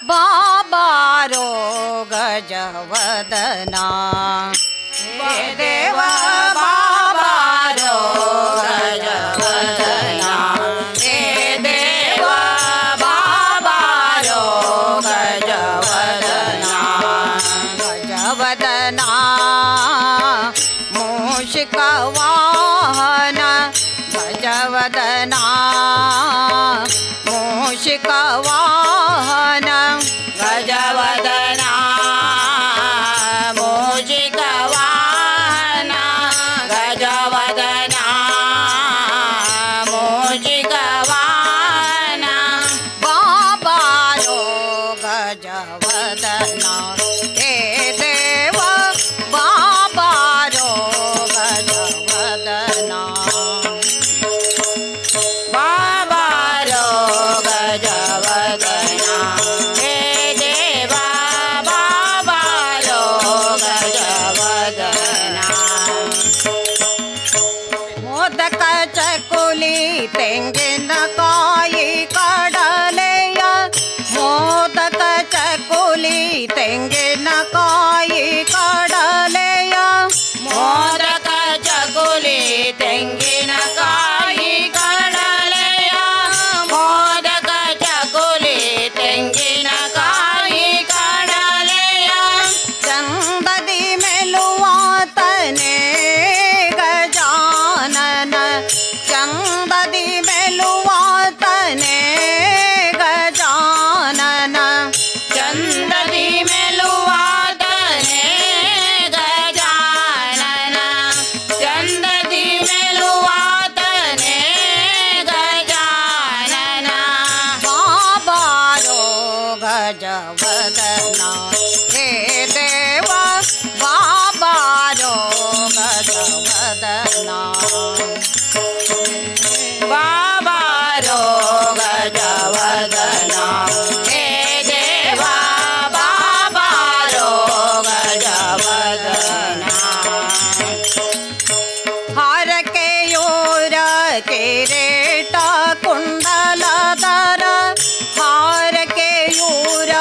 ಬಾಬಾರೋ ಗಜವದನ ಹೇ ದೇವ ಬಾಬಾರೋ ಗಜವದನ ಹೇ ದೇವ ಬಾಬಾರೋ ಗಜವದನ ಗಜವದನ ಮೂಷಿಕ ವಾಹನ ಗಜವದನ ಮೂಷಿಕ ವಾಹನ ಗಜವದನ ಮೂಷಿಕ ವಾಹನ ಗಜವದನ ಮೂಷಿಕ ವಾಹನ ಬಾಬಾರೋ ಗಜವದನ ಹೇ ದೇವ ಬಾಬಾರೋ ಗಜವದನ ಬಾಬಾರೋ ಗಜವದನ ಹೇ ದೇವ ಬಾಬಾರೋ ಗಜವದನ ಮೋದಕ ಚಕುಲಿ ತೆಂಗಿನಕಾಯಿ ಕಡಲೆಯ ಮೋದಕ ಚಕುಲಿ ತೆಂಗಿನಕಾಯಿ ಕಡಲೆಯ ಮೋದಕ ಚಕುಲಿ ತೆಂಗಿನಕಾಯಿ ಕಡಲೆಯ ಮೋದಕ ಚಕುಲಿ ತೆಂಗಿನಕಾಯಿ ಕಡಲೆಯ ಚಂದದಿ ಮೆಲುವಾತನೇ ಗಜಾನನ ಚಂದದಿ ಮೆಲುವಾತನೇ ಗಜಾನನ ಚಂದದಿ ಮೆಲುವಾತನೇ ಗಜಾನನ ಚಂದದಿ ಮೆಲುವಾತನೇ ಗಜಾನನ ಬಾಬಾರೋ ಗಜವದನ ಹೇ ದೇವ ಬಾಬಾರೋ ಗಜವದನ ಬಾಬಾರೋ ಗಜವದನ ಹೇ ದೇವ ಬಾಬಾರೋ ಗಜವದನ ಹಾರಕೆಯೂರ ಕಿರೀಟ ಕುಂಡಲಧರ ಹಾರಕೆಯೂರ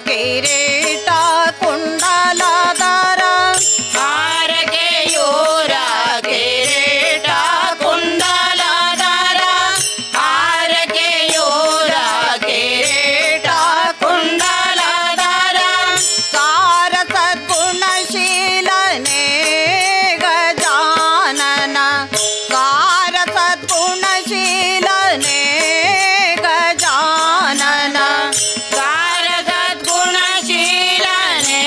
ಕಿರೀಟ ಕುಂಡಲಧರ ಹಾರಕೆಯೂರ ಕಿರೀಟ ಕುಂಡಲಧರ ಹಾರಕೆಯೂರ ಕಿರೀಟ ಕುಂಡಲಧರ ಸಾರ ಸದ್ಗುಣಶೀಲನೇ ಗಜಾನನ ಸಾರ ಸದ್ಗುಣಶೀಲನೇ ಗಜಾನನ ಸಾರ ಸದ್ಗುಣಶೀಲನೇ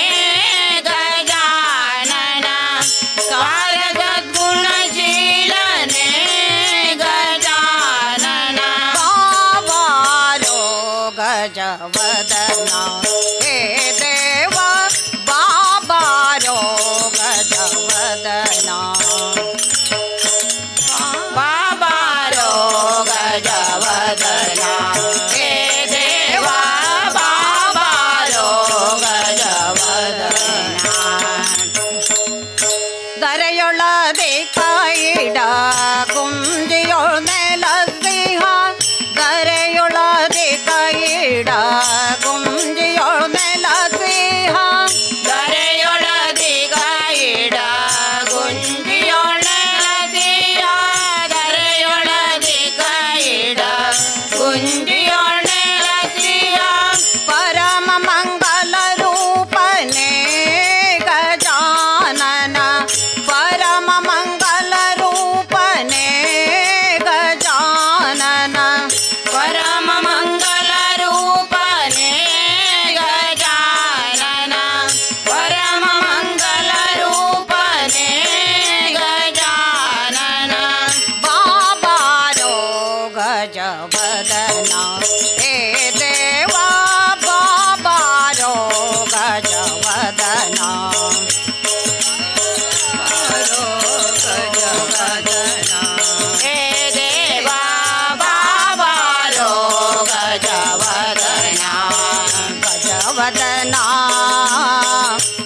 ಗಜಾನನ ಸಾರ ಸದ್ಗುಣಶೀಲನೇ ಗಜಾನನ ಬಾಬಾರೋ ಗಜವದನ ಹೇ ದೇವ ಬಾಬಾರೋ ಗಜವದನ ಬಾಬಾರೋ ಗಜವದನ ಹೇ ದೇವ ಬಾಬಾರೋ ಗಜವದನ ದರೆಯೊಳದೆ ಕಾಯಿಡ ಗುಂಜಿಯೊಳ ನೆಲಸಿಂಹ ದರೆಯೊಳದೆ ಕಾಯಿಡ ಗುಂಜಿಯೊಳ ನೆಲಸಿಂಹ ದರೆಯೊಳದೆ ಕಾಯಿಡ ಗುಂಜಿಯೊಳ ನೆಲಸಿಂಹ ದರೆಯೊಳದೆ ಕಾಯಿಡ ಗುಂಜಿಯೊಳ ನೆಲಸಿಂಹ ಪರಮ ಮಂಗಲ ರೂಪನೇ ಗಜಾನನ ಪರಮ ಮಂಗಲ ರೂಪನೇ ಗಜಾನನ ಪರಮ ಮಂಗಲ ರೂಪನೇ ಗಜಾನನ ಪರಮ ಮಂಗಲ ರೂಪನೇ ಗಜಾನನ ಬಾಬಾರೋ ಗಜವದನ ಹೇ ದೇವ ಬಾಬಾರೋ ಗಜವದನ ಹೇ ದೇವ ಬಾಬಾರೋ ಗಜವದನ ಗಜವದನ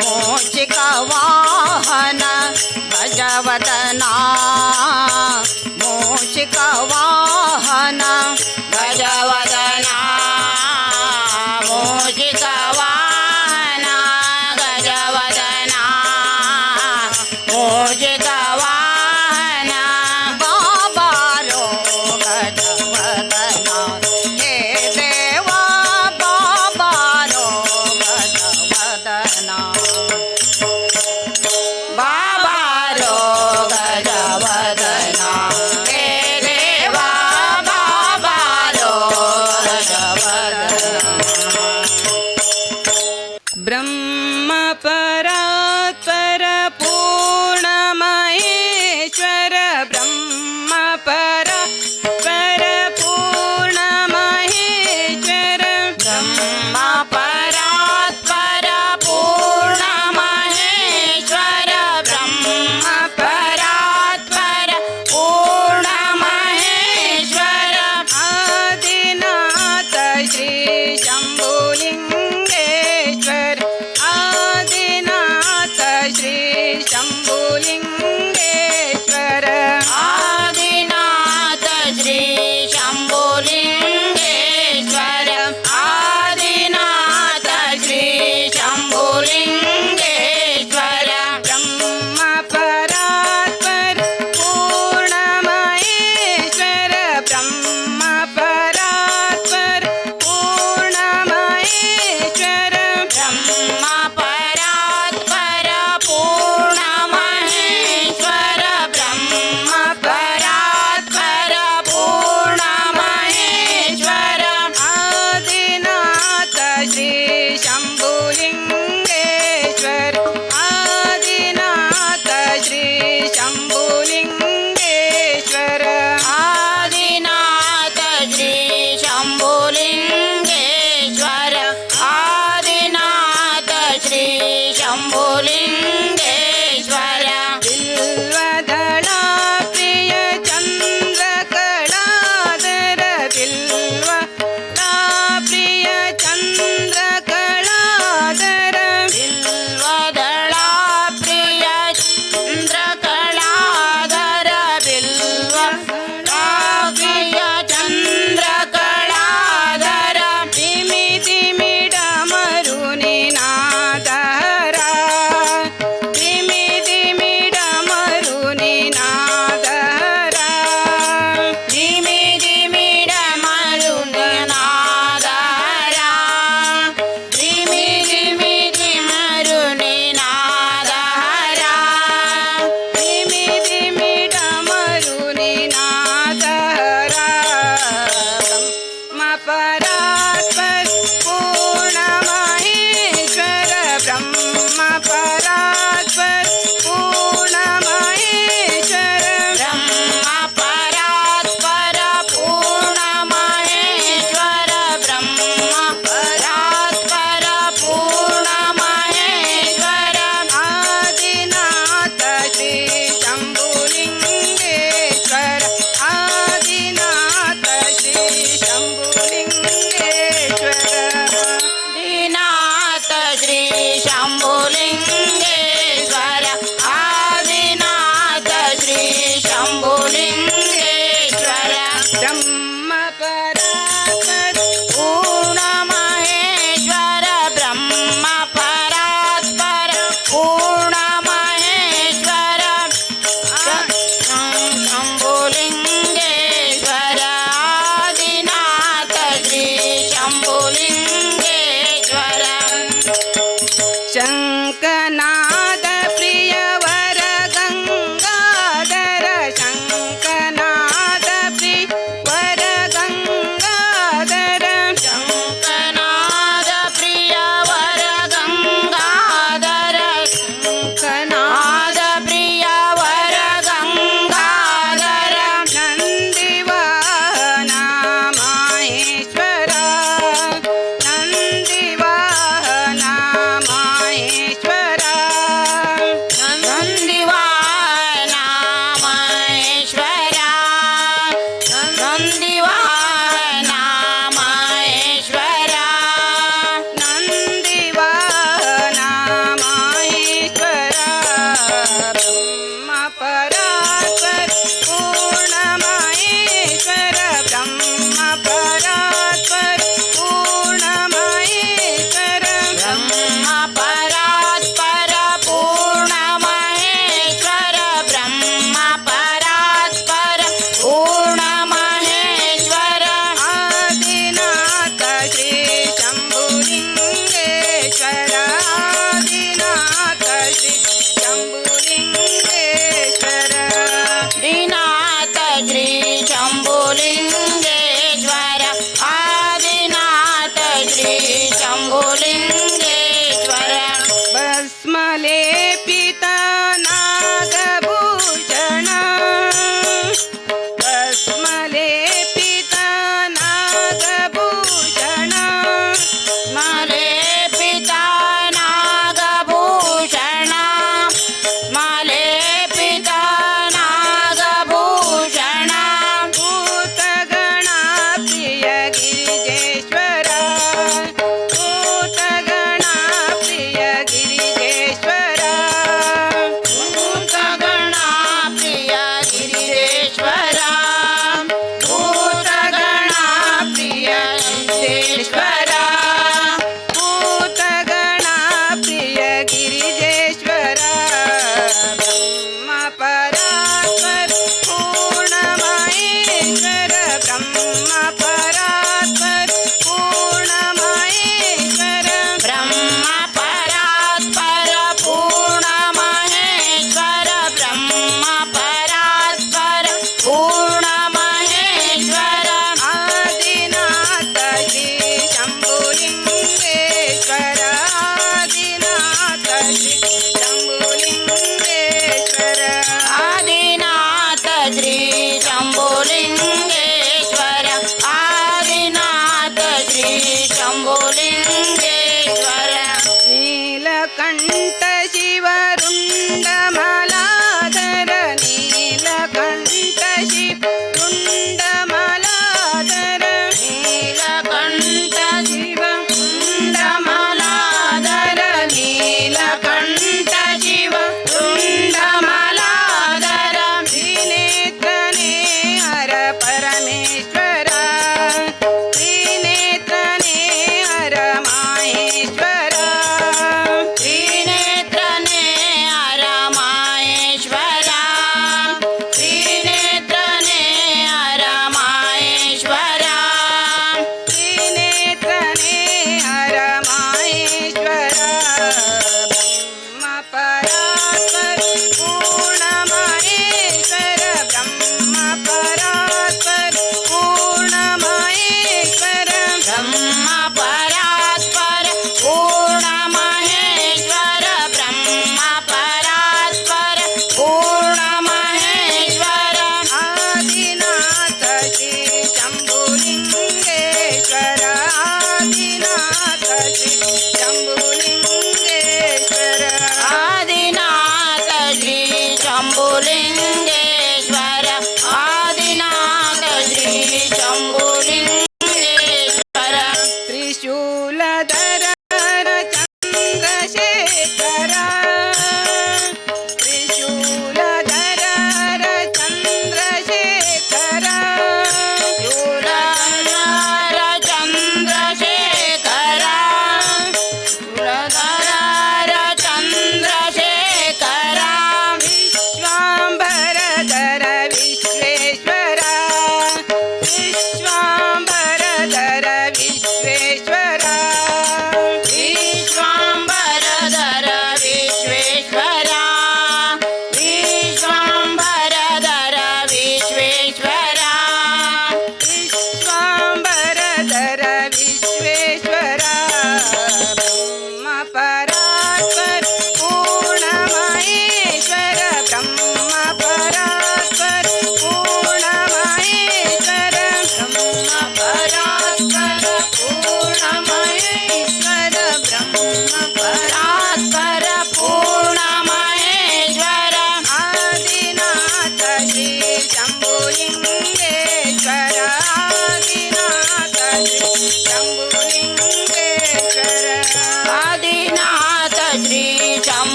ಮೂಷಿಕ ವಾಹನ ಗಜವದನ ಮೂಷಿಕ ವಾಹನ ಗಜವದನ ಮೂಷಿಕ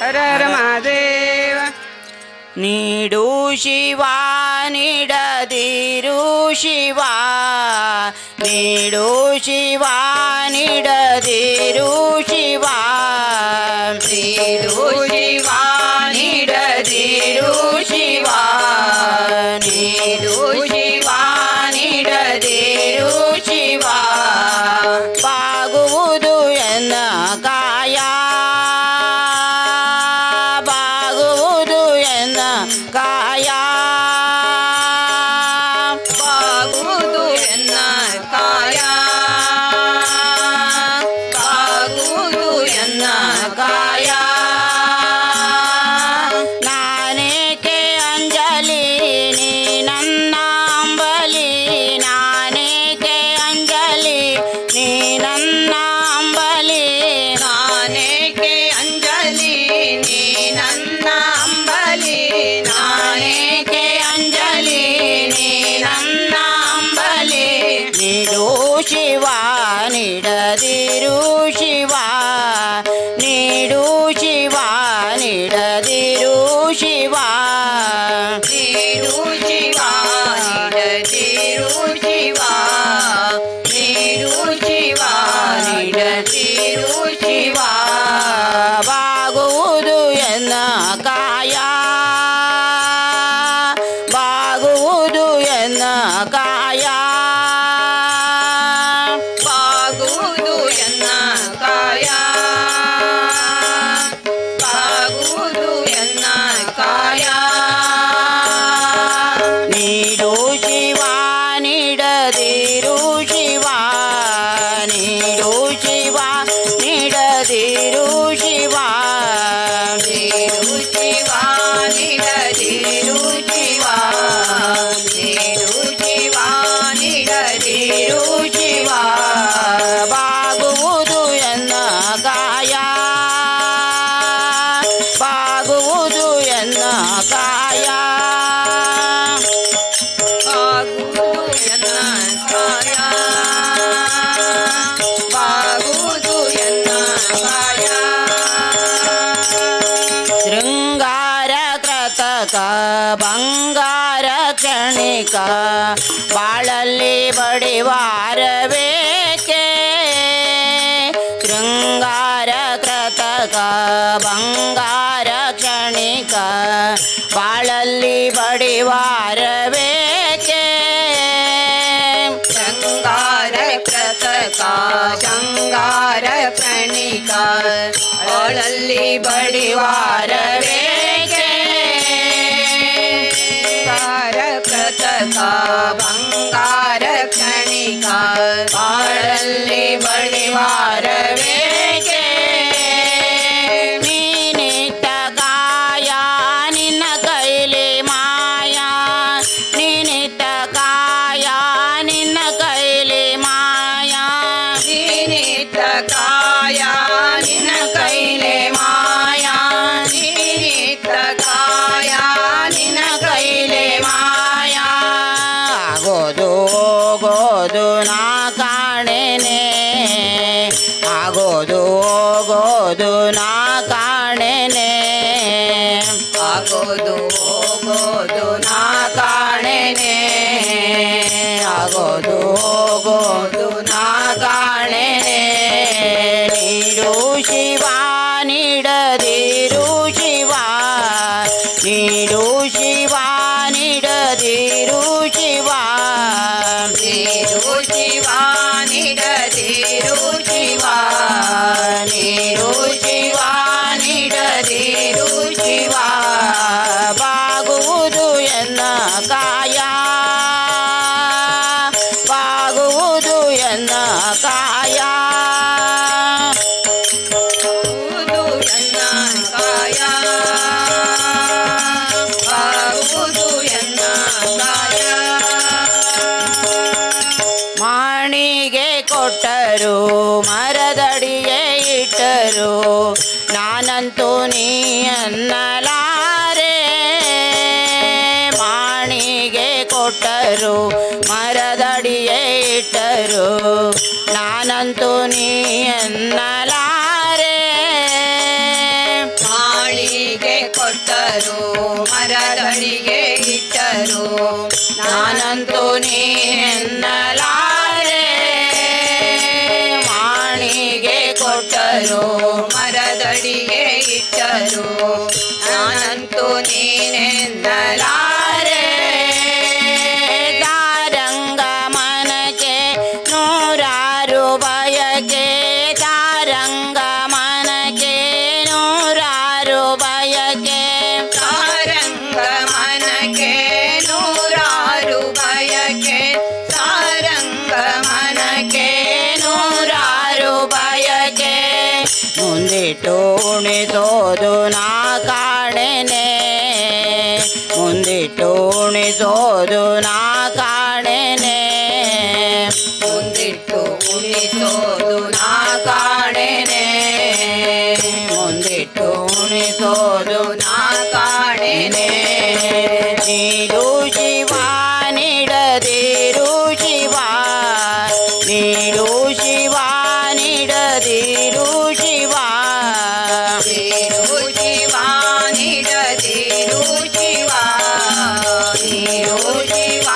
ಹರ ಹರ ಮಹಾದೇವ. ನೀಡು ಶಿವ ನೀಡದಿರು ಶಿವ, ನೀಡು ಶಿವ ನೀಡದಿರು ಶಿವ, ನೀಡು ಶಿವ ನೀಡದಿರು ಶಿವ, ನೀಡು ಶಿವ ನೀಡದಿರು ಶಿವ. ಬಾಗುವುದು ಎನ್ನ ಕಾಯ, ಬಾಗುವುದು ಎನ್ನ ಕಾಯ, ಬಾಗುವುದು ಎನ್ನ ಕಾಯ, ಬಾಗುವುದು ಎನ್ನ ಕಾಯ. ನಾನೇಕೆ ಅಂಜಲಿ ನೀ ನನ್ನ ಅಂಬಲಿ, ನಾನೇಕೆ ಅಂಜಲಿ ನೀ ನನ್ನ ಅಂಬಲಿ, ನಾನೇಕೆ ಅಂಜಲಿ ನೀ ನನ್ನ ಅಂಬಲಿ, ನಾನೇಕೆ ಅಂಜಲಿ ನೀ ನನ್ನ ಅಂಬಲಿ. ನೀಡು ಶಿವ ನೀಡದಿರು ಶಿವ, ನೀಡು ಶಿವ ನೀಡದಿರು ಶಿವ, ನೀಡು ಶಿವ ನೀಡದಿರು ಶಿವ, ನೀಡು ಶಿವ ನೀಡದಿರು ಶಿವ. ಬಾಗುವುದು ಎನ್ನ ಕಾಯ, ಬಾಗುವುದು ಎನ್ನ ಕಾಯ, ಬಾಗುವುದು ಎನ್ನ ಕಾಯ, ಬಾಗುವುದು ಎನ್ನ ಕಾಯ. ನೀಡು ಶಿವ ನೀಡದಿರು ಶಿವ, ನೀಡು ಶಿವ ನೀಡದಿರು ಶಿವ, ನೀಡು ಶಿವ ನೀಡದಿರು ಶಿವ, ನೀಡು ಶಿವ ನೀಡದಿರು ಶಿವ. ಬಾಗುವುದು ಎನ್ನ ಕಾಯ, ಬಾಗುವುದು ಎನ್ನ ಕಾಯ, ಬಾಗುವುದು ಎನ್ನ ಕಾಯ, ಬಾಗುವುದು ಎನ್ನ ಕಾಯ. ಶೃಂಗಾರ ಕೃತಕ ಬಂಗಾರ ಕ್ಷಣಿಕ, ಬಾಳಲ್ಲಿ ಬಡಿವಾರಬೇಕೆ, ಶೃಂಗಾರ ಕೃತಕ ಬಂಗಾರ ಕ್ಷಣಿಕ, ಬಾಳಲ್ಲಿ ಬಡಿವಾರಬೇಕೆ. ಶೃಂಗಾರ ಕೃತಕ ಶೃಂಗಾರ ಕ್ಷಣಿಕ, ಬಾಳಲ್ಲಿ ಬಡಿವಾರಬೇಕೆ. ಶೃಂಗಾರ ಕೃತಕ ಬಂಗಾರ ಕ್ಷಣಿಕ, ಬಾಳಲ್ಲಿ ಬಡಿವಾರಬೇಕೆ. ನೀನಿಟ್ಟ ಕಾಯ ನಿನ್ನ ಕೈಲಿ ಮಾಯ, ನೀನಿಟ್ಟ ಕಾಯ ನಿನ್ನ ಕೈಲಿ ಮಾಯ, ನೀನಿಟ್ಟ ಕಾಯ ನಿನ್ನ ಕೈಲಿ ಮಾಯ, ನೀನಿಟ್ಟ ಕಾಯ ನಿನ್ನ ಕೈಲಿ ಮಾಯ. ಆಗೋದು ಹೋಗೋದು ನಾ ಕಾಣೆನೆ, ಆಗೋದು ಹೋಗೋದು ನಾ ಕಾಣೆನೆ, ಆಗೋದು ಹೋಗೋದು ನಾ ಕಾಣೆನೆ, ಆಗೋದು ಹೋಗೋದು ನಾ ಕಾಣೆನೆ. ನೀಡು ಶಿವ ನೀಡದಿರು ಶಿವ, ನೀಡು ಶಿವ ನೀಡದಿರು ಶಿವ, ನೀಡು ಶಿವ ನೀಡದಿರು ಶಿವ, ನೀಡು ಶಿವ ನೀಡದಿರು ಶಿವ. ಬಾಗುವುದು ಎನ್ನ ಕಾಯ, ಬಾಗುವುದು ಎನ್ನ ಕಾಯ, ಬಾಗುವುದು ಎನ್ನ ಕಾಯ, ಬಾಗುವುದು ಎನ್ನ ಕಾಯ. ಮಾಣಿಗೆ ಕೊಟ್ಟರು ಮರದಡಿಯೇ ಇಟ್ಟರು, ನಾನಂತೂ ನೀ ಅನ್ನಲಾರೆ. ಮಾಣಿಗೆ ಕೊಟ್ಟರು ಮರದಡಿಯೇ ಇಟ್ಟರು, ನಾನಂತೂ ನೀ ಅನ್ನಲಾರೆ. ಕೊಟ್ಟರು ಮರದಡಿಗೆ ಇಟ್ಟರು ನಾನಂತೂ ನೀನೆನ್ನಲಾರೆ ಮಾಣಿಗೆ ಕೊಟ್ಟರು ಮರದಡಿಗೆ ಇಟ್ಟರು ನಾನಂತೂ ನೀನೆನ್ನಲಾರೆ ತಾರಂಗ ಮನಕ್ಕೆ ನೂರಾರು ಬಯಕೆ ತಾರಂಗ ಮನಕ್ಕೆ ನೂರಾರು ಬಯಕೆ ಸಾರಂಗ ಮನಕ್ಕೆ ನೂರಾರು ಬಯಕೆ ಸಾರಂಗ ಮನಕ್ಕೆ ನೂರಾರು ಬಯಕೆ ಮುಂದಿಟ್ಟು ಉಣಿಸೋದು ನಾ ಕಾಣೆನೆ ಮುಂದಿಟ್ಟು ಉಣಿಸೋದು ನಾ ಕಾಣೆನೆ ಮುಂದಿಟ್ಟು ಉಣಿಸೋದು ನಾ ಕಾಣೆನೆ ಮುಂದಿಟ್ಟು ಉಣಿಸೋದು ನಾ ಕಾಣೆನೆ ನೀಡು ಶಿವ ನೀಡದಿರು ಶಿವ ನೀಡು ಶಿವ ನೀಡದಿರು ಶಿವ ನೀರು ಶಿವ ನೀಡದಿರು ಶಿವ ನೀರು ಶಿವ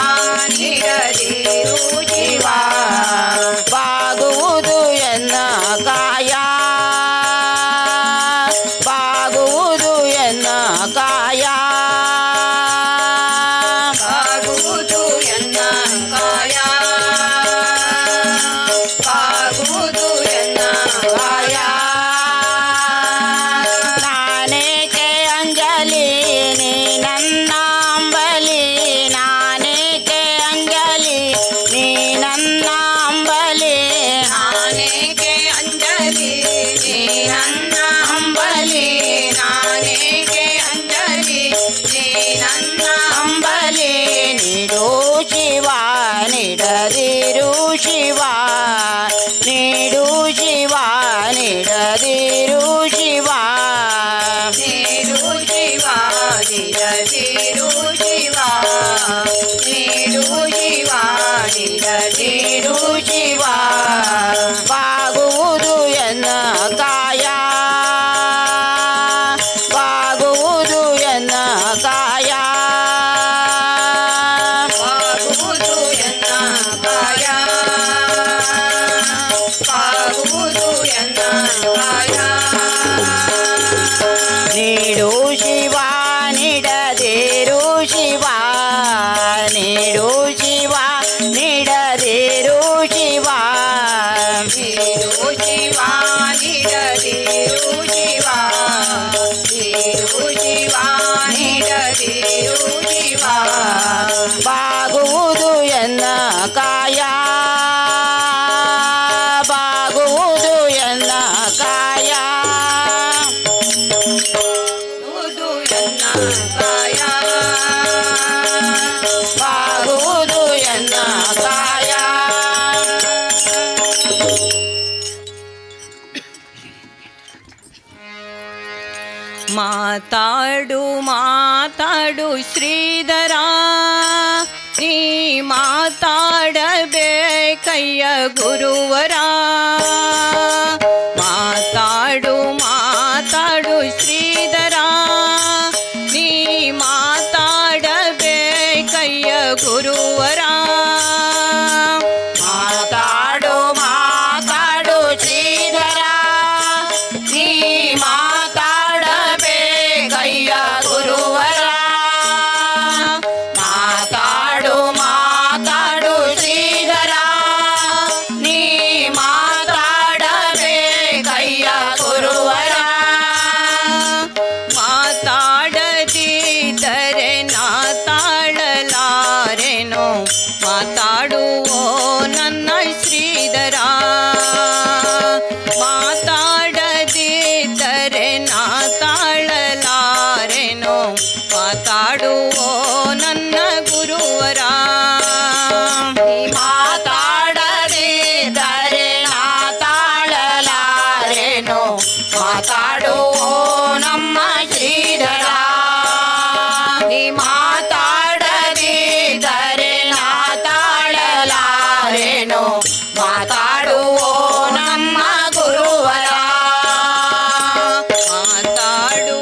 ನೀಡದಿರು ಶಿವ ಬಾಗುವುದು ಎನ್ನ ಕಾಯ ಬಾಗುವುದು ಎನ್ನ ಕಾಯ ಬಾಗುವುದು ಎನ್ನ ಕಾಯ ಬಾಗುವುದು ಎನ್ನ ಕಾಯ ನಾನೇಕೆ ಅಂಜಲಿ ನೀ ನನ್ನ ಅಂಬಲಿ ನಾನೇಕೆ ಅಂಜಲಿ ನೀ ನನ್ನ ಅಂಬಲಿ ನಾನೇಕೆ ಅಂಜಲಿ ನೀ ನನ್ನ ಅಂಬಲಿ ನಾನೇಕೆ ಅಂಜಲಿ ನೀ ನನ್ನ ಅಂಬಲಿ ನೀಡು ಶಿವ ನೀಡದಿರು ಶಿವ ನೀಡು ಶಿವ ನೀಡದಿರು ಶಿವ ನೀರು ಶಿವ ನೀಡದಿರು ಶಿವ ನೀರು ಶಿವ ನೀಡದಿರು ಶಿವ ಬಾಗುವುದು ಎನ್ನ ಕಾಯ ಬಾಗುವುದು ಎನ್ನ ಕಾಯ ಬಾಗುವುದು ಎನ್ನ ಕಾಯ ಬಾಗುವುದು ಎನ್ನ ಕಾಯ ನೀಡು ಶಿವ ನೀಡದಿರು ಶಿವ ನೀಡು ಶಿವ ನೀಡದಿರು ಶಿವ ನೀರು ಶಿವ ನೀಡದಿರು ಶಿವ ನೀರು ಶಿವ ನೀಡದಿರು ಶಿವ ಬಾಗುವುದು ಎನ್ನ ಕಾಯ ಬಾಗುವುದು ಎನ್ನ ಕಾಯ ಬಾಗುವುದು ಎನ್ನ ಕಾಯ ಬಾಗುವುದು ಎನ್ನ ಕಾಯ ಮಾತಾಡು ಮಾತಾಡು ಶ್ರೀಧರ ನೀ ಮಾತಾಡಬೇಕಯ್ಯ ಗುರುವರ ಮಾತಾಡು ಮಾತಾಡು ಶ್ರೀಧರ ನೀ ಮಾತಾಡಬೇಕಯ್ಯ ಗುರುವರ ಮಾತಾಡು ಮಾತಾಡು ಶ್ರೀಧರ ನೀ ಮಾತಾಡಬೇಕಯ್ಯ ಗುರುವರ ಮಾತಾಡು ಮಾತಾಡು ಶ್ರೀಧರ ನೀ ಮಾತಾಡಬೇಕಯ್ಯ ಗುರುವರ ಮಾತಾಡದಿದ್ದರೆ ನಾ ತಾಳಲಾರೆನೋ ಮಾತಾಡುವೋ ನನ್ನ ಶ್ರೀಧರ ಮಾತಾಡದಿದ್ದರೆ ನಾ ತಾಳಲಾರೆನೋ ಮಾತಾಡುವೋ ನನ್ನ ಗುರುವರ ಮಾತಾಡದಿದ್ದರೆ ನಾ ತಾಳಲಾರೆನು ಮಾತಾಡುವೋ ನಮ್ಮ ಶ್ರೀಧರ ನೀ ಮಾತಾಡದಿದ್ದರೆ ನಾ ತಾಳಲಾರೆನು ಮಾತಾಡುವೋ ನಮ್ಮ ಗುರುವರ ಮಾತಾಡು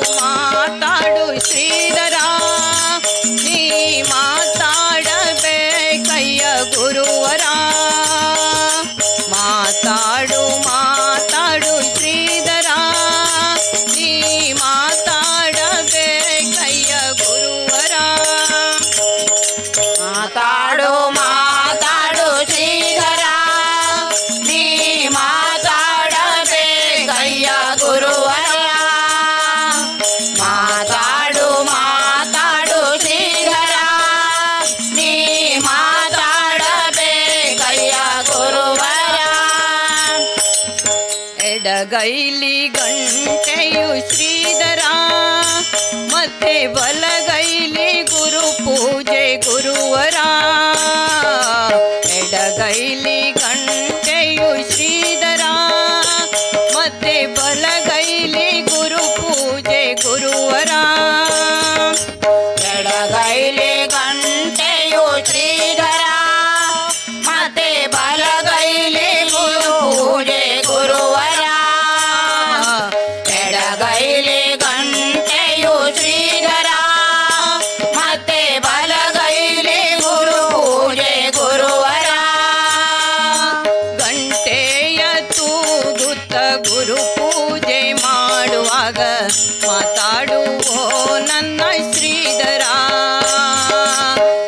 ಎಡಗೈಲಿ ಗಂಟೆಯು ಶ್ರೀಧರ ಮತ್ತೆ ಬಲಗೈಲಿ ಗುರು ಪೂಜೆ ಗುರುವರ. ಎಡಗೈಲಿ ಗಂಟೆಯು ಶ್ರೀಧರ ಮತ್ತೆ ಬಲಗೈಲಿ ಗುರು ಪೂಜೆ ಗುರುವರ. ಎಡಗೈಲಿ ಗಂಟೆಯು ಶ್ರೀಧರ ಮತ್ತೆ ಬಲಗೈಲಿ ಗುರು ಪೂಜೆ ಗುರುವರ. ಎಡಗೈಲಿ ಗಂಟೆಯು ಶ್ರೀಧರ ಮತ್ತೆ ಬಲಗೈಲಿ ಗುರು ಪೂಜೆ ಗುರುವರ. ಗಂಟೆಯ ತೂಗುತ್ತ ಗುರು ಪೂಜೆ ಮಾಡುವಾಗ ಮಾತಾಡುವೋ ನನ್ನ ಶ್ರೀಧರ.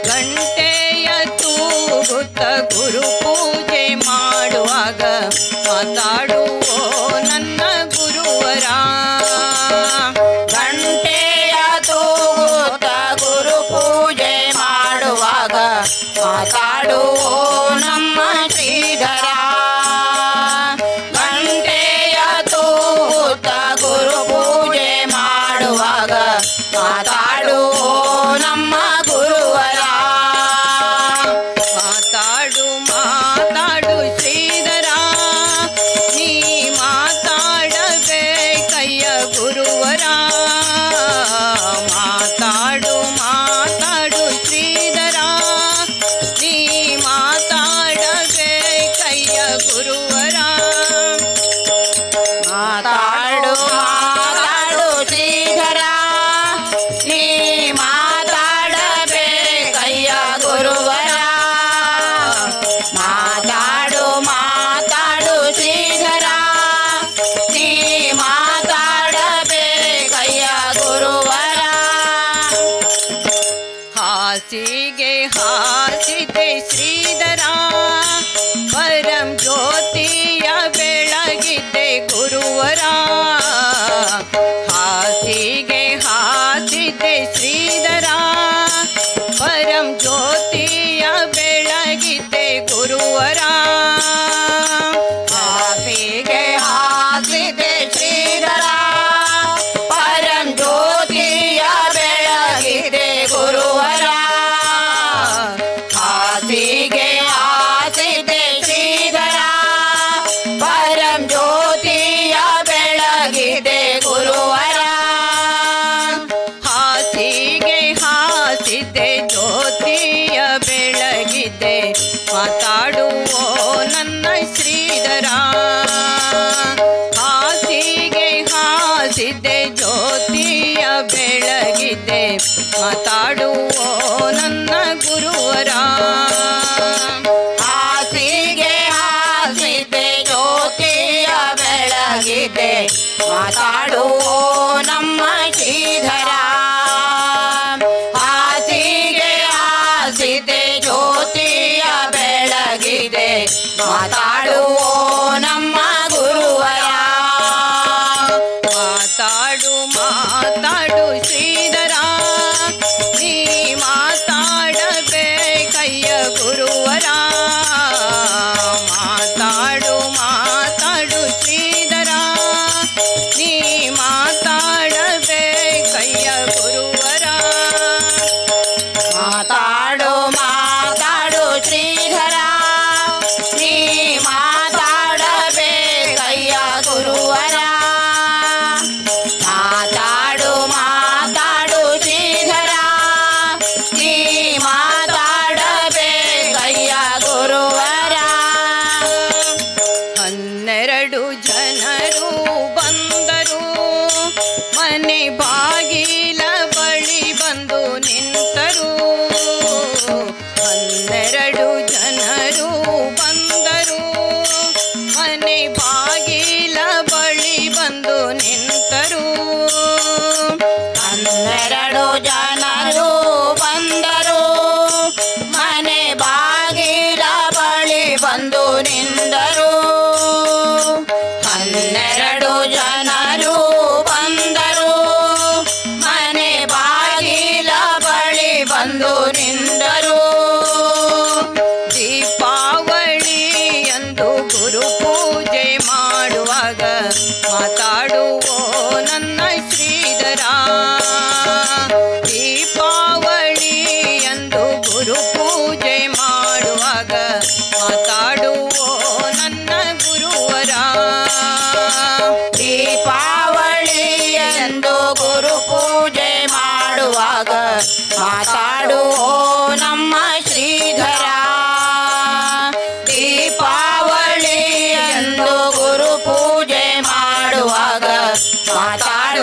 ಗಂಟೆಯ ತೂಗುತ್ತ ಗುರು ಪೂಜೆ ಮಾಡುವಾಗ ಮಾತಾಡುವೋ ನನ್ನ ಗುರುವರ. ಗಂಟೆಯ ತೂಗುತ್ತ ಗುರು ಪೂಜೆ ಮಾಡುವಾಗ ಮಾತಾಡುವೋ ನಮ್ಮ ಶ್ರೀಧರ. ಗಂಟೆಯ ತೂಗುತ್ತ ಗುರು ಪೂಜೆ ಮಾಡುವಾಗ ಮಾತಾಡುವೋ ನಮ್ಮ ಗುರುವರ. ಮಾತಾಡು ಮಾತಾಡು ಶ್ರೀಧರ ನೀ ಮಾತಾಡಬೇಕಯ್ಯ ಗುರುವರ. ಮಾತಾಡು ಮಾತಾಡು ಶ್ರೀಧರ ನೀ ಮಾತಾಡಬೇಕಯ್ಯ ಗುರುವರ. ಮಾತಾಡು ಮಾತಾಡು ಶ್ರೀಧರ ನೀ ಮಾತಾಡಬೇಕಯ್ಯ ಗುರುವರ. ಮಾತಾಡು ಮಾತಾಡು ಶ್ರೀಧರ ನೀ ಮಾತಾಡಬೇಕಯ್ಯ ಗುರುವರ. ಹಾಸಿಗೆ ಹಾಸಿದೆ ಶ್ರೀಧರ ಪರಂ ಜ್ಯೋತಿಯ ಬೆಳಗಿದ್ದೆ ಗುರುವರ. ಹಾಸಿಗೆ ಹಾಸಿದೆ ಶ್ರೀಧರ ಪರಂ ಜ್ಯೋತಿಯ ಬೆಳಗಿದ್ದೆ ಗುರುವರ. ಹಾಸಿಗೆ ಹಾಸಿದೆ ಶ್ರೀಧರ ಪರಂ ಜ್ಯೋತಿಯ ಬೆಳಗಿದೆ ಗುರುವರ. ಹಾಸಿಗೆ ಹಾಸಿದೆ ಶ್ರೀಧರ ಪರಂ ಜ್ಯೋತಿಯ ಬೆಳಗಿದೆ ಗುರುವರ. ಹಾಸಿಗೆ ಹಾಸಿದೆ ಜ್ಯೋತಿಯ ಬೆಳಗಿದೆ ಮಾತಾಡುವೋ ನನ್ನ ಶ್ರೀಧರ. ಹಾಸಿಗೆ ಹಾಸಿದೆ ಜ್ಯೋತಿಯ ಬೆಳಗಿದೆ ಮಾತಾಡುವೋ ನನ್ನ ಗುರುವರ. ಹಾಸಿಗೆ ಹಾಸಿದೆ ಜ್ಯೋತಿಯ ಬೆಳಗಿದೆ ಮಾತಾಡುವೋ ನಮ್ಮ ಶ್ರೀಧರ. ಹಾಸಿಗೆ ಹಾಸಿದೆ ಜ್ಯೋತಿಯ ಬೆಳಗಿದೆ ಮಾತಾಡುವೋ ನಮ್ಮ ಗುರುವರ. ಮಾತಾಡು ಮಾತಾಡು ಶ್ರೀಧರ ನೀ ಮಾತಾಡಬೇಕಯ್ಯ ಗುರುವರ. ಮಾತಾಡು ಮಾತಾಡು ಶ್ರೀಧರ ನೀ ಮಾತಾಡಬೇಕಯ್ಯ ಗುರುವರ. ಮಾತಾಡು ಮಾತಾಡು ಶ್ರೀಧರ ನೀ ಮಾತಾಡಬೇಕಯ್ಯ ಗುರುವರ. ಮಾತಾಡು ಮಾತಾಡು ಶ್ರೀಧರ ನೀ ಮಾತಾಡಬೇಕಯ್ಯ ಗುರುವರ. 12 ಜನರು ಬಂದರು ಮನೆ ಬಾಗಿಲ ಬಳಿ ಬಂದು ನಿಂತರು. 12 ಜನರು ಬಂದರು ಮನೆ ಬಾಗಿಲ ಬಳಿ ಬಂದು ನಿಂತರು. 12 ಜನರು ಬಂದರು ಮನೆ ಬಾಗಿಲ ಬಳಿ ಬಂದು ನಿಂದರು. 12 ಜನರು ಬಂದರು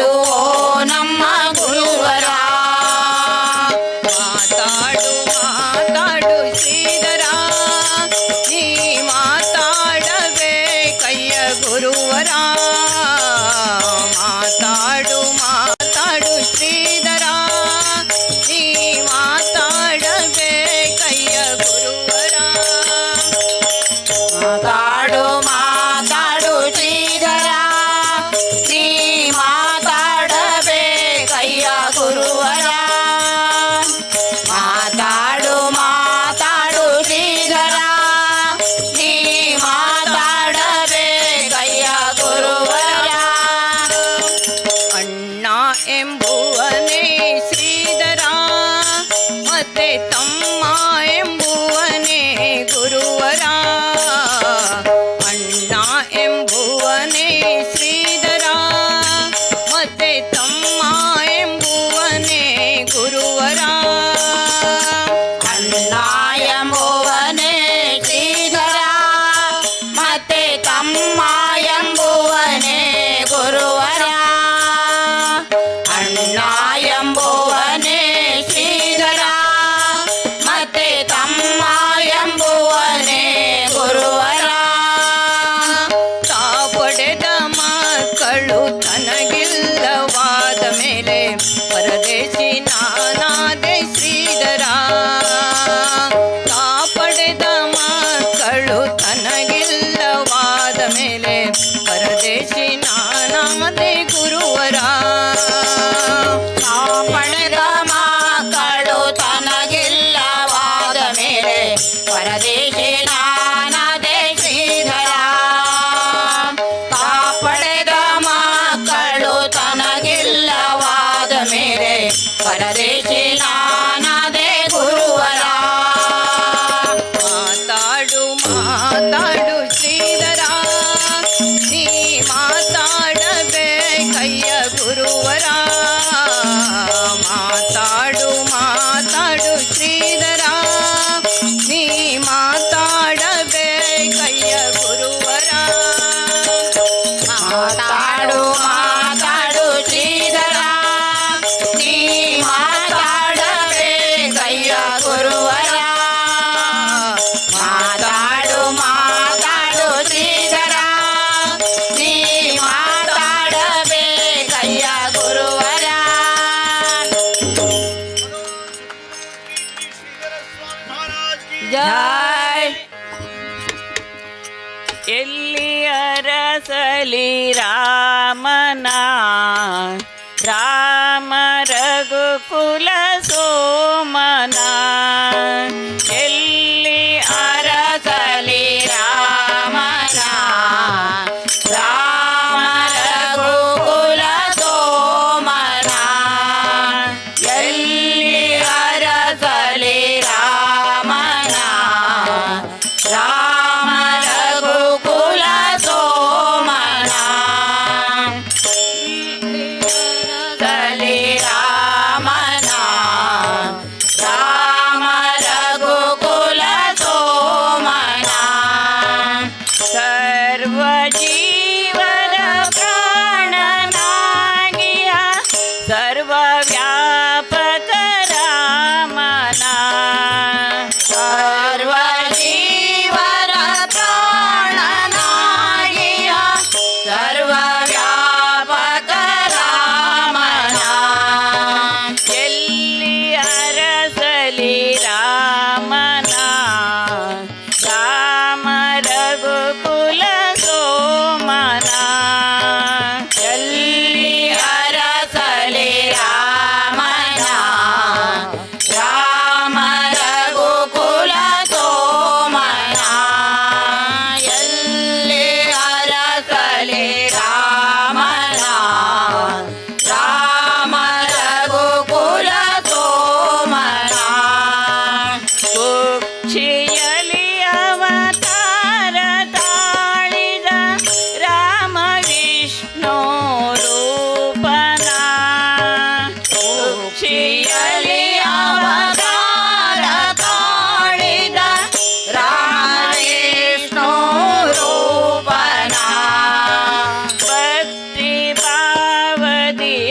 ಕೇಳುವೋ ನಮ್ಮ ಗುರುವರ. ಮಾತಾಡು ಮಾತಾಡು ಶ್ರೀಧರ, ನೀ ಮಾತಾಡಬೇಕಯ್ಯ ಗುರುವರ. ಮಾತಾಡು ಮಾತಾಡು ಶ್ರೀಧರ, ನೀ ಮಾತಾಡಬೇಕಯ್ಯ ಗುರುವರ. ಮಾತಾಡು ಮಾತಾಡು ಶ್ರೀಧರ, ನೀ ಮಾತಾಡಬೇಕಯ್ಯ ಗುರುವರ. ಮಾತಾಡು ಮಾತಾಡು ಶ್ರೀಧರ, ನೀ ಮಾತಾಡಬೇಕಯ್ಯ ಗುರುವರ. ಅಣ್ಣ ಎಂಬುವನೇ ಶ್ರೀಧರ, ಮತ್ತೆ ತಮ್ಮ ಎಂಬುವನೇ ಗುರುವರ. ಅಣ್ಣ ಎಂಬುವನೇ ಶ್ರೀಧರ, ಮತ್ತೆ ತಮ್ಮ ಎಂಬುವನೇ ಗುರುವರ. ಅಣ್ಣ ಎಂಬುವನೇ ಶ್ರೀಧರ, ಮತ್ತೆ ತಮ್ಮ ಎಂಬುವನೇ ಗುರುವರ. ಅಣ್ಣ ಎಂಬುವನೇ ಶ್ರೀಧರ, ಮತ್ತೆ ತಮ್ಮ ಎಂಬುವನೇ ಗುರುವರ. ತಾ ಪಡೆದ ಮಕ್ಕಳು ತನಗಿಲ್ಲವಾದ ಮೇಲೆ ಪರದೇಶಿ ನಾನಾದೆ ಶ್ರೀಧರ. ತಾ ಪಡೆದ ಮಕ್ಕಳು ತನಗಿಲ್ಲವಾದ ಮೇಲೆ ಪರದೇಶಿ ನಾನಾದೆ ಗುರುವರ. ಪಡೆದ ಮಕ್ಕಳು ತನಗಿಲ್ಲವಾದ ಮೇಲೆ ಪರದೇಶಿ ನಾನದೆ ಶ್ರೀಧರ. ಪಡೆದ ಮಕ್ಕಳು ತನಗಿಲ್ಲವಾದ ಮೇಲೆ ಪರದೇಶಿ ನಾನದೆ ಗುರುವರ. ಮಾತಾಡು ಮಾತಾಡು ಶ್ರೀಧರ, ನೀ ಮಾತಾಡಬೇಕಯ್ಯ ಗುರುವರ. ಮಾತಾಡು ಮಾತಾಡು ಶ್ರೀಧರ, ನೀ ಮಾತಾಡಬೇಕಯ್ಯ ಗುರುವರ. ಮಾತಾಡು ಮಾತಾಡು ಶ್ರೀಧರ, ನೀ ಮಾತಾಡಬೇಕಯ್ಯ ಗುರುವರ. ಮಾತಾಡು ಮಾತಾಡು ಶ್ರೀಧರ, ನೀ ಮಾತಾಡಬೇಕಯ್ಯ ಗುರುವರ. ಜೈ. ಎಲ್ಲಿ ಅರಸಲಿ ರಾಮನ, ರಾಮ ರಘುಕುಲ ಸೋಮನ. ಎಲ್ಲಿ ಅರಸಲಿ ರಾಮನ, ರಾಮ ರಘುಕುಲ ಸೋಮನ. ಎಲ್ಲಿ ಅರಸಲಿ ರಾಮನ, ರಾಮ ರಘುಕುಲ ಸೋಮನ. ಅರಸಲಿ ರಾಮನ, ರಾಮ ರಘುಕುಲ ಸೋಮನ. ಸರ್ವ ಜೀವನ ಪ್ರಾಣನಾಗಿಯ ಸರ್ವ ವ್ಯಾಪಕ ರಾಮನ. ಸರ್ವ ಜೀವನ ಪ್ರಾಣನಾಗಿಯ ಸರ್ವ ವ್ಯಾಪಕ ರಾಮನ. ಎಲ್ಲಿ ಅರಸಲಿ ರಾಮನ, ರಾಮ ರಘುಕುಲ ಸೋಮನ. ಎಲ್ಲಿ ಅರಸಲಿ ರಾಮ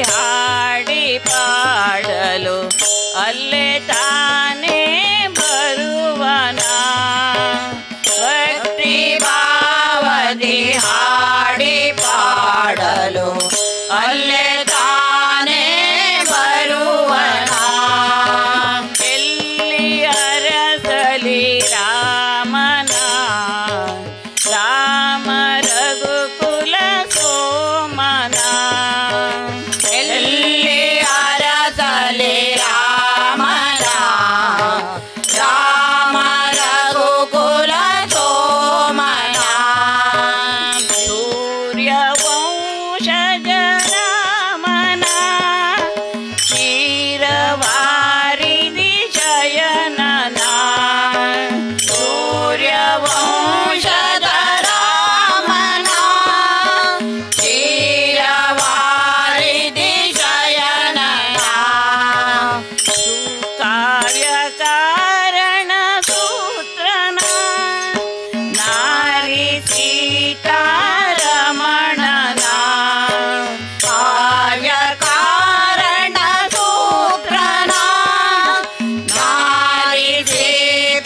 ಹಾಡಿ ಪಾಡಲು ಅಲ್ಲೇ ತಾನೇ ಬರುವನ ಭಕ್ತಿ ಭಾವದಿ ಹಾಡಿ ಪಾಡಲು ಅಲ್ಲೇ ತಾನೇ ಬರುವನ ಎಲ್ಲಿ ಅರಸಲಿ ರಾಮನ ರಾಮ ರಘುಕುಲ ಸೋಮನ ಎಲ್ಲಿ ಅರಸಲಿ ರಾಮನ ರಾಮ ರಘುಕುಲ ಸೋಮನ ಸೂರ್ಯವಂಶಜ ರಾಮನ ಕ್ಷೀರವಾರಿಧಿ ಶಯನನ ಸೂರ್ಯವಂಶದ ರಾಮನ ಕ್ಷೀರವಾರಿಧಿ ಶಯನನ ಕಾರ್ಯಕಾರಣ ಸೂತ್ರನ ನಾರಿ ಸೀತಾರಮಣನ ಕಾರ್ಯಕಾರಣ ಸೂತ್ರನ ನಾರಿ ಸೀತಾರಾಮನ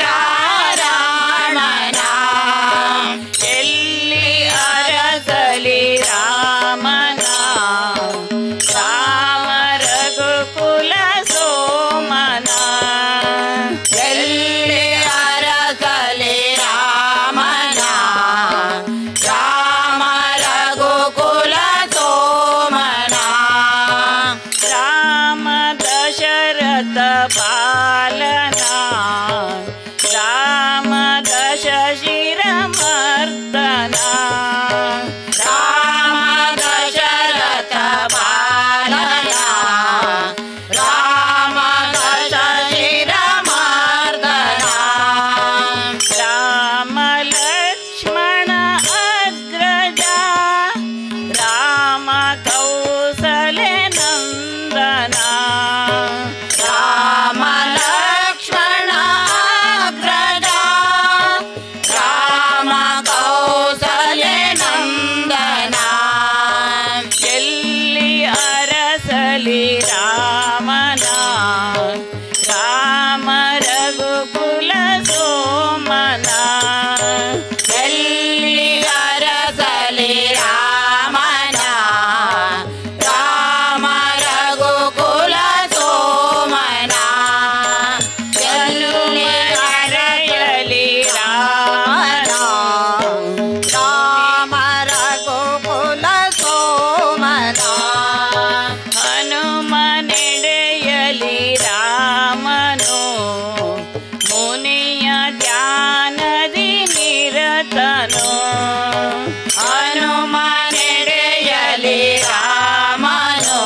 ಎಲ್ಲಿ ಅರಸಲಿ ರಾಮನ ರಾಮ ರಘುಕುಲ ಸೋಮನ ಎಲ್ಲಿ ಅರಸಲಿ ರಾಮನ ರಾಮ ರಘುಕುಲ ಸೋಮನ ರಾಮ ದಶರಥ ಪಾಲನ ರಾಮ ದಶ ಶಿರಮರ್ದನ ರಾಮ ದಶರಥ ಪಾಲನ ರಾಮ ದಶ ಶಿರಮರ್ದನ ರಾಮ ಲಕ್ಷ್ಮಣ ಅಗ್ರಜ ರಾಮ ಕೌಸಲೆ ನಂದನ ರಾಮ ಲಕ್ಷ್ಮಣ ಅಗ್ರಜ ರಾಮ ಕೌಸಲೆ ನಂದನ ಎಲ್ಲಿ ಅರಸಲಿ ರಾಮನ ರಾಮ ರಘುಕುಲ ಸೋಮನ ಎಲ್ಲಿ ಅರಸಲಿ ರಾಮನ ರಾಮ ರಘುಕುಲ ಸೋಮನ ಎಲ್ಲಿ ಅರಯಲಿ ರಾಮನ ರಾಮ ರಘುಕುಲ ಸೋಮನ ಹನುಮನೆಡೆಯಲಿ ರಾಮನು ಮುನಿಯ ಧ್ಯಾನದಿ ನಿರತನು ಹನುಮನೆಡೆಯಲಿ ರಾಮನು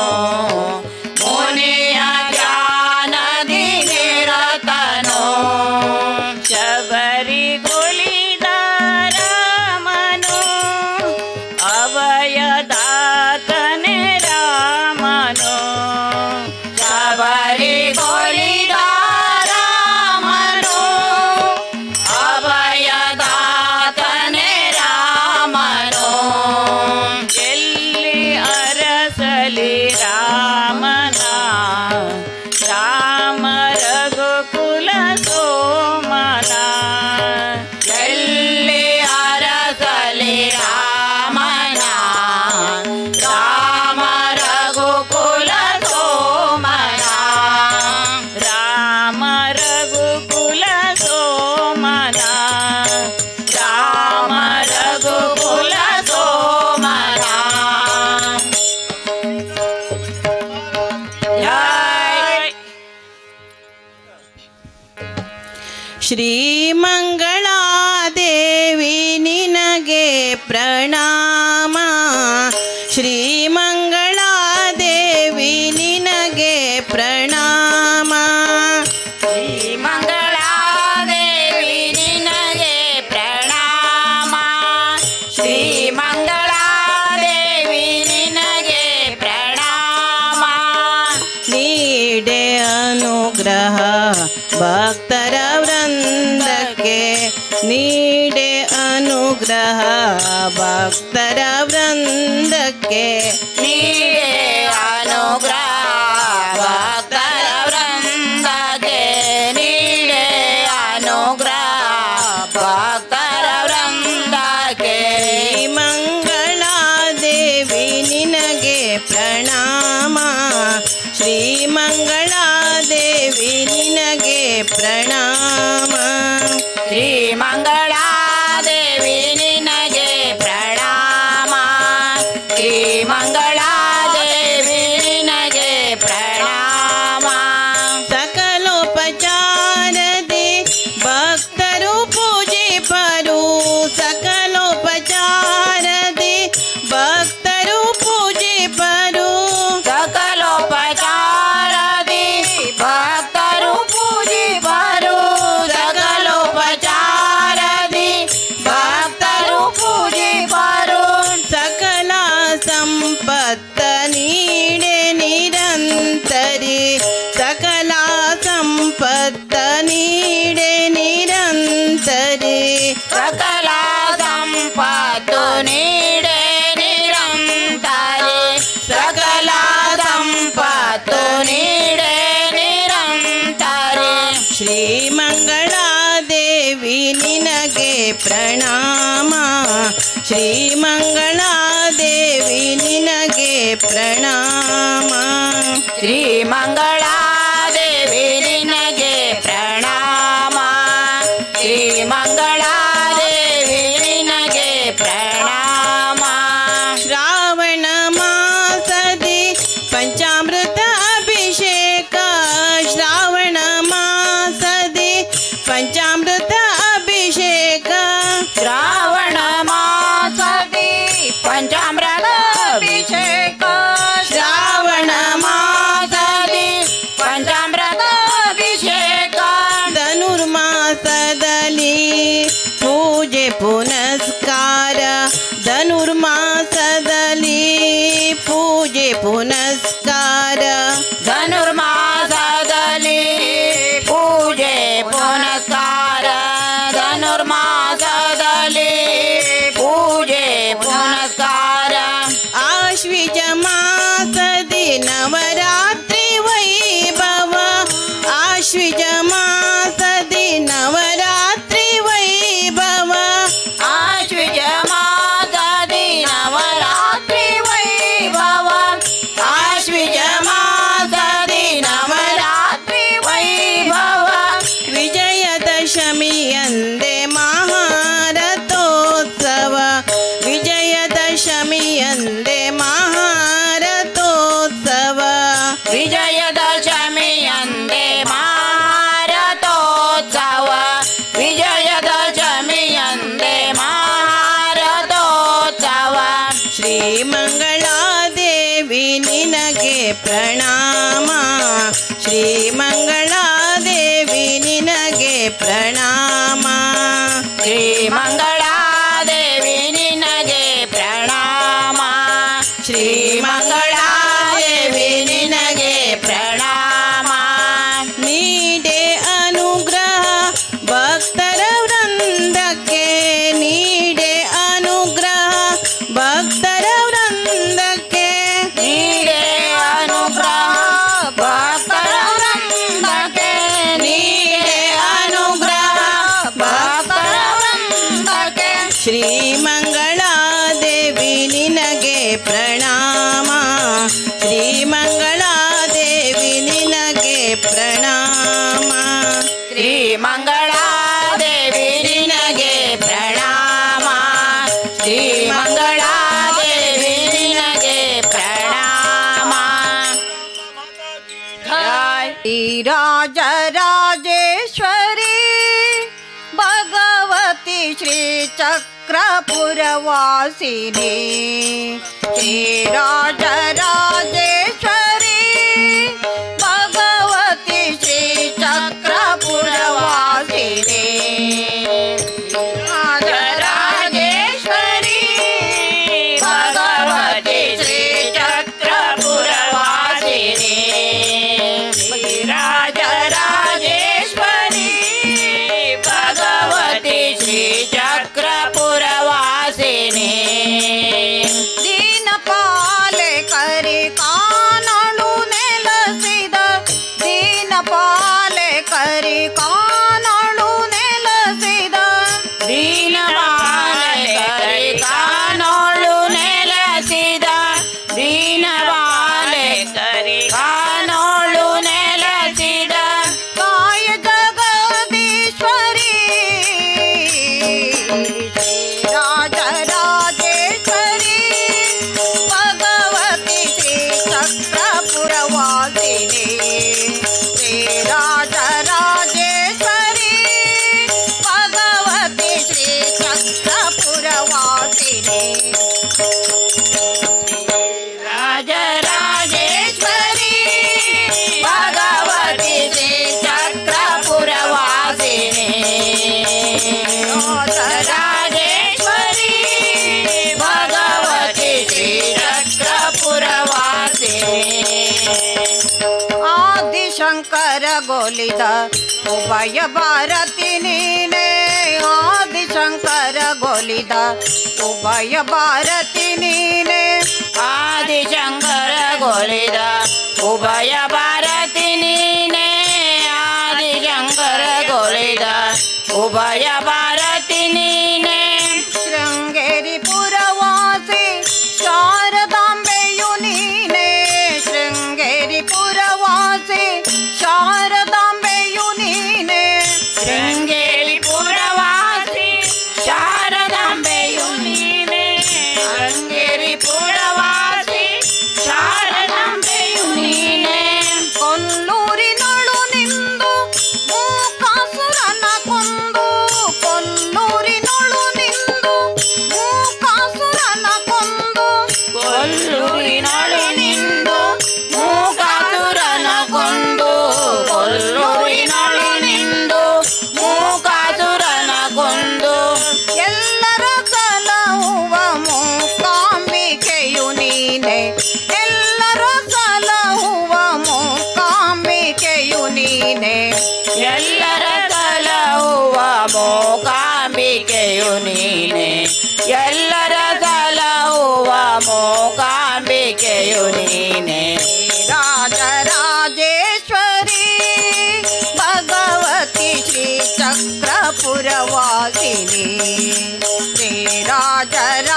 ಮುನಿಯ ಧ್ಯಾನದಿ ನಿರತನು ಶಬರಿಗೊಳಿದ ರಾಮನು ಅಭಯದಾತನೆ ರಾಮನು ಶಬರಿಗೊಳಿದ ರಾಮನು ಅಭಯದಾತನೆ ರಾಮನು ಎಲ್ಲಿ ಅರಸಲಿ ರಾಮನ ರಾಮ ರಘುಕುಲ ಸೋಮನ ಎಲ್ಲಿ ಅರಸಲಿ ರಾಮನ ರಾಮ ರಘುಕುಲ ಸೋಮನ ರಾಮ ರಘುಕುಲ ಸೋಮನ ರಾಮ ರಘುಕುಲ ಸೋಮನ ಜೈ. ಶ್ರೀಮಂಗಳಾದೇವಿ ನಿನಗೆ ಪ್ರಣಾಮ ಶ್ರೀಮಂಗಳಾದೇವಿ ನಿನಗೆ ಪ್ರಣಾಮ ಶ್ರೀಮಂಗಳಾದೇವಿ ನಿನಗೆ ಪ್ರಣಾಮ ಶ್ರೀಮಂಗಳಾದೇವಿ ನಿನಗೆ ಪ್ರಣಾಮ ನೀಡೆ ಅನುಗ್ರಹ ಭಕ್ತರ ವೃಂದಕ್ಕೆ ನೀಡೆ ಅನುಗ್ರಹ ಭಕ್ತರ ವೃಂದಕ್ಕೆ ನೀಡೇ ಪ್ರಣಾಮ ಶ್ರೀಮಂಗಳಾದೇವಿ ನಿನಗೆ ಪ್ರಣಾಮ ಶ್ರೀಮಂಗಳಾದೇವಿ ನಿನಗೆ ಪ್ರಣಾಮ ಶ್ರೀಮಂಗಳಾದೇವಿ ನಿನಗೆ ಪ್ರಣಾಮ ಶ್ರಾವಣ ಮಾಸದಿ ಪಂಚಾಮೃತ ಅಭಿಷೇಕ ಶ್ರಾವಣ ಮಾಸದಿ ಪಂಚಾಮೃತ ಅಭಿಷೇಕ ಶ್ರಾವಣ ಮಾಸದಿ ಪಂಚಾಮೃತ ಅಭಿಷೇಕ ಶ್ರಾವಣ ಮಾಸದಿ ಪಂಚಾಮೃತ ಅಭಿಷೇಕ ಧನುರ್ಮಾಸದಲ್ಲಿ ಪೂಜೆ ಪುನಸ್ಕಾರ ಧನುರ್ಮಾಸದಲ್ಲಿ ಪೂಜೆ ಪುನಸ್ಕಾರ ಧನುರ್ಮಾಸದಲ್ಲಿ ಪೂಜೆ ಪುನಸ್ಕಾರ ಧನುರ್ಮಾಸದಲ್ಲಿ ಪೂಜೆ ಪುನಸ್ಕಾರ ಆಶ್ವಿಜ ಮಾಸದಿ ನವರಾತ್ರಿ ವೈಭವ ಆಶ್ವಿಜ ಮಾಸದಿ ನವರಾತ್ರಿ ವೈಭವ ಆಶ್ವಿಜ ಮಾಸದಿ ನವರಾತ್ರಿ ವೈಭವ ಆಶ್ವಿಜ ಮಾಸದಿ ನವರಾತ್ರಿ ವೈಭವ ವಿಜಯದಶಮಿಯಂದೆ ಮಹಾರಥೋತ್ಸವ ವಿಜಯದಶಮಿಯಂದೆ ಮಹಾರಥೋತ್ಸವ ವಿಜಯದಶಮಿಯಂದೆ ಮಾರಥೋತ್ಸವ ವಿಜಯದಶಮಿಯಂದೆ ಮಾರಥೋತ್ಸವ ಶ್ರೀಮಂಗಳಾದೇವಿ ನಿನಗೆ ಪ್ರಣಾಮ ಶ್ರೀಮಂಗಳಾದೇವಿ ನಿನಗೆ ಪ್ರಣಾಮ ಶ್ರೀಮಂಗಳಾದೇವಿ ನಿನಗೆ ಪ್ರಣಾಮ ಶ್ರೀಮಂಗಳಾದೇವಿ ನಿನಗೆ ಪ್ರಣಾಮ ನೀಡೆ ಅನುಗ್ರಹ ಭಕ್ತರ ವೃಂದಕ್ಕೆ ನೀಡೆ ಅನುಗ್ರಹ ಭಕ್ತರ ವೃಂದಕ್ಕೆ ನೀಡೆ ಅನುಗ್ರಹ ಭಕ್ತರ ವೃಂದಕ್ಕೆ ನೀಡೆ ಅನುಗ್ರಹ ಭಕ್ತರ ವೃಂದಕ್ಕೆ ಶ್ರೀಮಂಗಳಾದೇವಿ ನಿನಗೆ ಪ್ರಣಾಮ ಶ್ರೀಮಂಗಳಾದೇವಿ ನಿನಗೆ ಪ್ರಣಾಮ ಶ್ರೀಮಂಗಳಾದೇವಿ ನಿನಗೆ ಪ್ರಣಾಮ ಶ್ರೀಮಂಗಳಾದೇವಿ ನಿನಗೆ ಪ್ರಣಾಮ ರಾಜರಾಜೇಶ್ವರಿ ಭಗವತಿ ಶ್ರೀ ಚಕ್ರಪುರವಾಸಿನಿ ಶ್ರೀ ರಾಜರಾಜೇಶ್ವರಿ ಭಗವತಿ ಶ್ರೀ ಚಕ್ರಪುರವಾಸಿನಿ ರಾಜರಾಜೇಶ್ವರಿ ಭಗವತಿ ಶ್ರೀ ಚಕ್ರಪುರವಾಸಿನಿ ರಾಜರಾಜೇಶ್ವರಿ ಭಗವತಿ ಶ್ರೀ ಚಕ್ರಪುರವಾಸಿನಿ ದೀನಪಾಲೆ ಕರಿ ಕಾನಳು ನೆಲಸಿದ ದೀನಪಾಲೆ ಕರಿ ಕಾನಳು ನೆಲಸಿದ ದೀನವಾಲೆ ಕಾನೋಳು ನೆಲೆಸಿದ ದೀನವಾಲೆ ಕಾನೋಳು ನೆಲೆಸಿದ ಕಾಯ ಜಗದೀಶ್ವರಿ ರಾಜರಾಜೇಶ್ವರಿ ಭಗವತಿ ಶ್ರೀ ಚಕ್ರಪುರವಾಸಿನಿ ಶ್ರೀ ರಾಜರಾಜೇಶ್ವರಿ ಭಗವತಿ ಶ್ರೀ ಚಕ್ರಪುರವಾಸಿನಿ ರಾಜರಾಜೇಶ್ವರಿ ಭಗವತಿ ಶ್ರೀ ಚಕ್ರಪುರವಾಸಿನಿ ರಾಜೇಶ್ವರಿ ಭಗವತಿ ಶ್ರೀ ಚಕ್ರಪುರವಾಸಿನಿ ಆದಿಶಂಕರ ಗೋಲಿದ ಉಭಯ ಭಾರತಿ ನೀನೆ ಆದಿಶಂಕರ ಗೋಲಿದ ಉಭಯ ಭಾರತಿ ನೀನೆ ಆದಿಶಂಕರ ಗೋಲಿದ ಉಭಯ ಭಾರತಿ ನೀನೆ ಆದಿಶಂಕರ ಗೋಲಿದ ಉಭಯ ಭಾರತಿ ನೀನೆ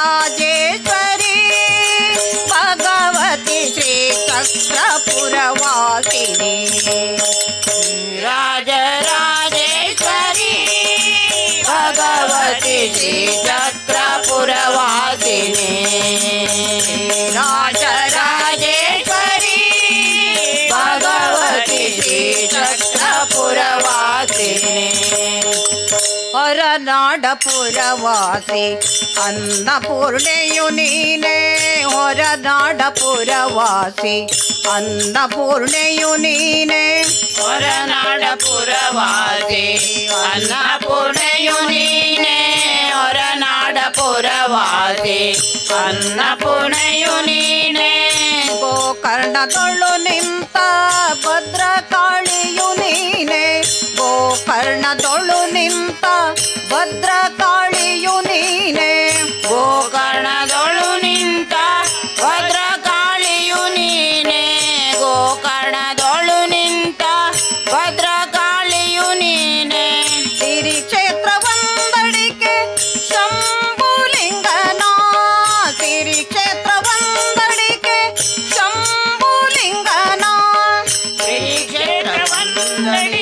श्रीराजराजेश्वरी भगवती श्रीचक्रपुरवासिनी राजराजेश्वरी भगवती श्रीचक्रपुरवासिनी राजराजेश्वरी भगवती श्रीचक्रपुरवासिनी ಹೊರನಾಡಪುರವಾಸಿ ಅನ್ನಪೂರ್ಣೆಯು ನೀನೇ ಹೊರನಾಡಪುರವಾಸಿ ಅನ್ನಪೂರ್ಣೆಯು ನೀನೇ ಹೊರನಾಡಪುರವಾಸಿ ಅನ್ನಪೂರ್ಣೆಯು ನೀನೇ ಹೊರನಾಡಪುರವಾಸಿ ಅನ್ನಪೂರ್ಣೆಯು ನೀನೇ ಗೋಕರ್ಣದೊಳು ನಿಂತ ಭದ್ರಕಾಳಿಯು ನೀನೇ ಗೋಕರ್ಣದೊಳು ನಿಂತ ಭದ್ರಕಾಳಿಯು ನೀನೇ ಗೋಕರ್ಣದೊಳು ನಿಂತ ಭದ್ರಕಾಳಿಯು ನೀನೇ ಗೋಕರ್ಣದೊಳು ನಿಂತ ಭದ್ರಕಾಳಿಯು ನೀನೇ ಸಿರಿ ಕ್ಷೇತ್ರವಂದಡಿಕೆ ಶಂಭುಲಿಂಗನ ಸಿರಿ ಕ್ಷೇತ್ರವಂದಡಿಕೆ ಶಂಭುಲಿಂಗನ ಶ್ರೀ ಕ್ಷೇತ್ರವಂದಡಿ